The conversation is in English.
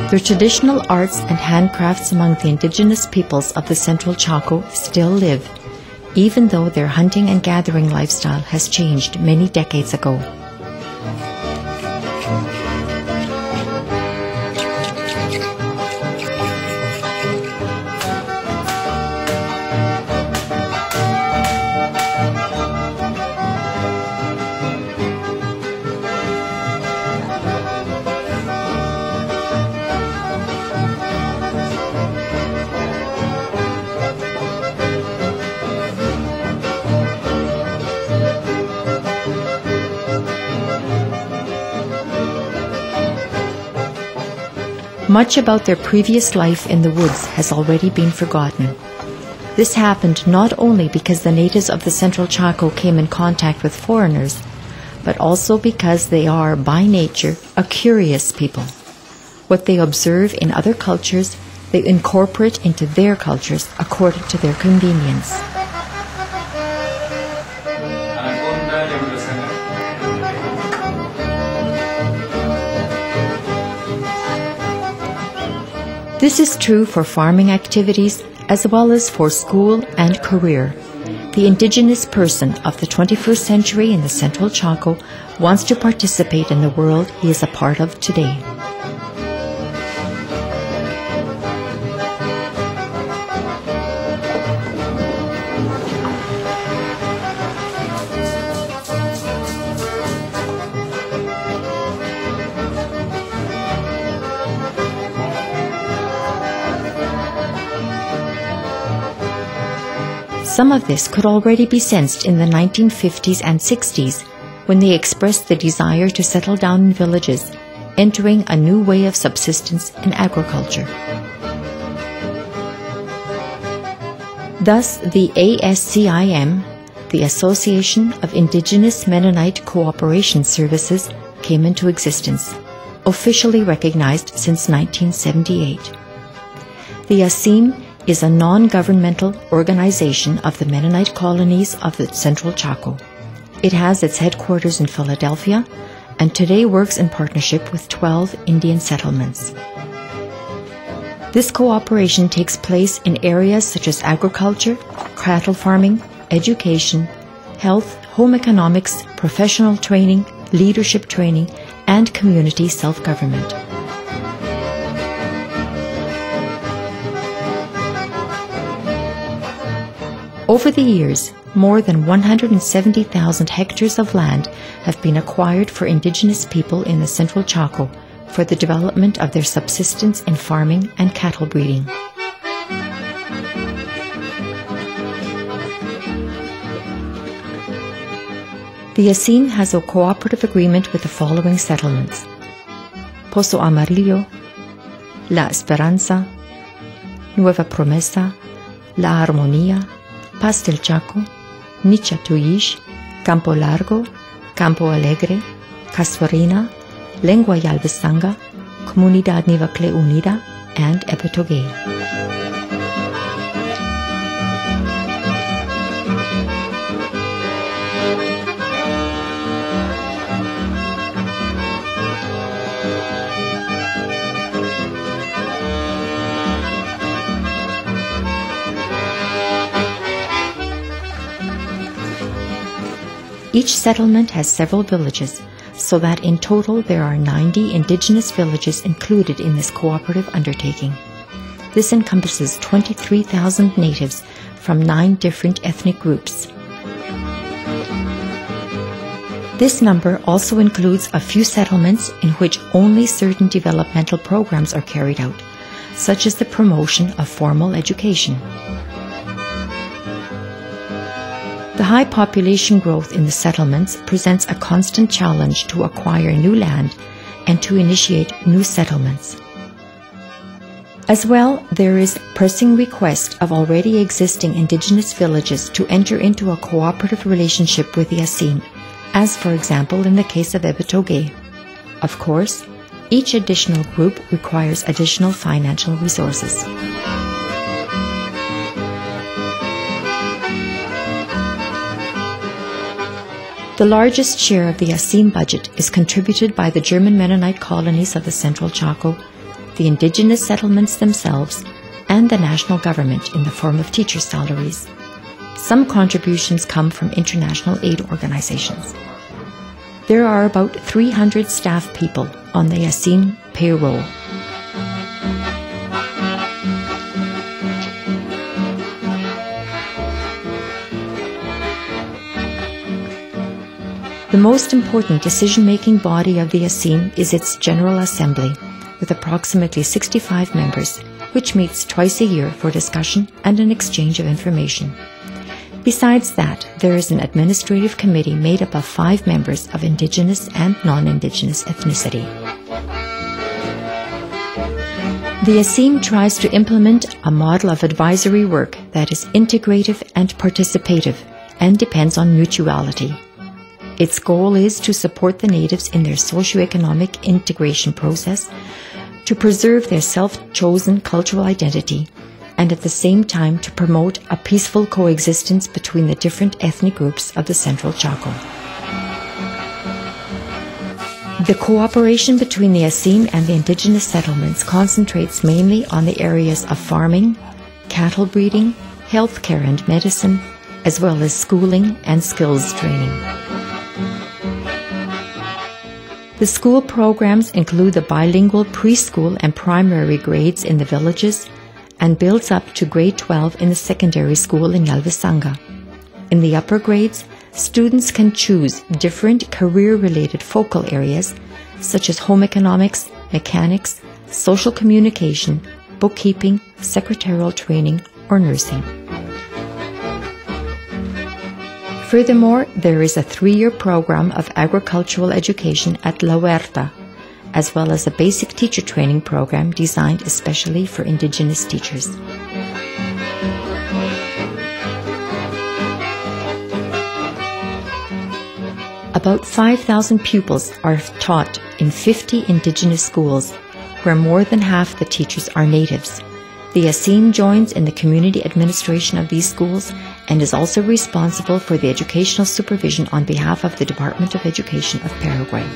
Their traditional arts and handcrafts among the indigenous peoples of the Central Chaco still live, even though their hunting and gathering lifestyle has changed many decades ago. Much about their previous life in the woods has already been forgotten. This happened not only because the natives of the Central Chaco came in contact with foreigners, but also because they are, by nature, a curious people. What they observe in other cultures, they incorporate into their cultures according to their convenience. This is true for farming activities as well as for school and career. The indigenous person of the 21st century in the Central Chaco wants to participate in the world he is a part of today. Some of this could already be sensed in the 1950s and 60s when they expressed the desire to settle down in villages, entering a new way of subsistence in agriculture. Thus, the ASCIM, the Association of Indigenous Mennonite Cooperation Services, came into existence, officially recognized since 1978. The ASCIM is a non-governmental organization of the Mennonite colonies of the Central Chaco. It has its headquarters in Philadelphia and today works in partnership with 12 Indian settlements. This cooperation takes place in areas such as agriculture, cattle farming, education, health, home economics, professional training, leadership training, and community self-government. Over the years, more than 170,000 hectares of land have been acquired for indigenous people in the Central Chaco for the development of their subsistence in farming and cattle breeding. The ASCIM has a cooperative agreement with the following settlements: Pozo Amarillo, La Esperanza, Nueva Promesa, La Armonía, Paz del Chaco, Nichatuyish, Campo Largo, Campo Alegre, Casuarina, Lengua y Albesanga, Comunidad Nivacle Unida, and Epetogue. Each settlement has several villages, so that in total there are 90 indigenous villages included in this cooperative undertaking. This encompasses 23,000 natives from 9 different ethnic groups. This number also includes a few settlements in which only certain developmental programs are carried out, such as the promotion of formal education. The high population growth in the settlements presents a constant challenge to acquire new land and to initiate new settlements. As well, there is pressing request of already existing indigenous villages to enter into a cooperative relationship with the ASCIM, as for example in the case of Epetogue. Of course, each additional group requires additional financial resources. The largest share of the ASCIM budget is contributed by the German Mennonite colonies of the Central Chaco, the indigenous settlements themselves, and the national government in the form of teacher salaries. Some contributions come from international aid organizations. There are about 300 staff people on the ASCIM payroll. The most important decision-making body of the ASCIM is its General Assembly, with approximately 65 members, which meets twice a year for discussion and an exchange of information. Besides that, there is an administrative committee made up of 5 members of Indigenous and non-Indigenous ethnicity. The ASCIM tries to implement a model of advisory work that is integrative and participative and depends on mutuality. Its goal is to support the natives in their socio-economic integration process, to preserve their self-chosen cultural identity, and at the same time to promote a peaceful coexistence between the different ethnic groups of the Central Chaco. The cooperation between the ASCIM and the indigenous settlements concentrates mainly on the areas of farming, cattle breeding, healthcare and medicine, as well as schooling and skills training. The school programs include the bilingual preschool and primary grades in the villages and builds up to grade 12 in the secondary school in Yalvisanga. In the upper grades, students can choose different career-related focal areas such as home economics, mechanics, social communication, bookkeeping, secretarial training, or nursing. Furthermore, there is a 3-year program of agricultural education at La Huerta, as well as a basic teacher training program designed especially for indigenous teachers. About 5,000 pupils are taught in 50 indigenous schools, where more than half the teachers are natives. The ASCIM joins in the community administration of these schools and is also responsible for the educational supervision on behalf of the Department of Education of Paraguay.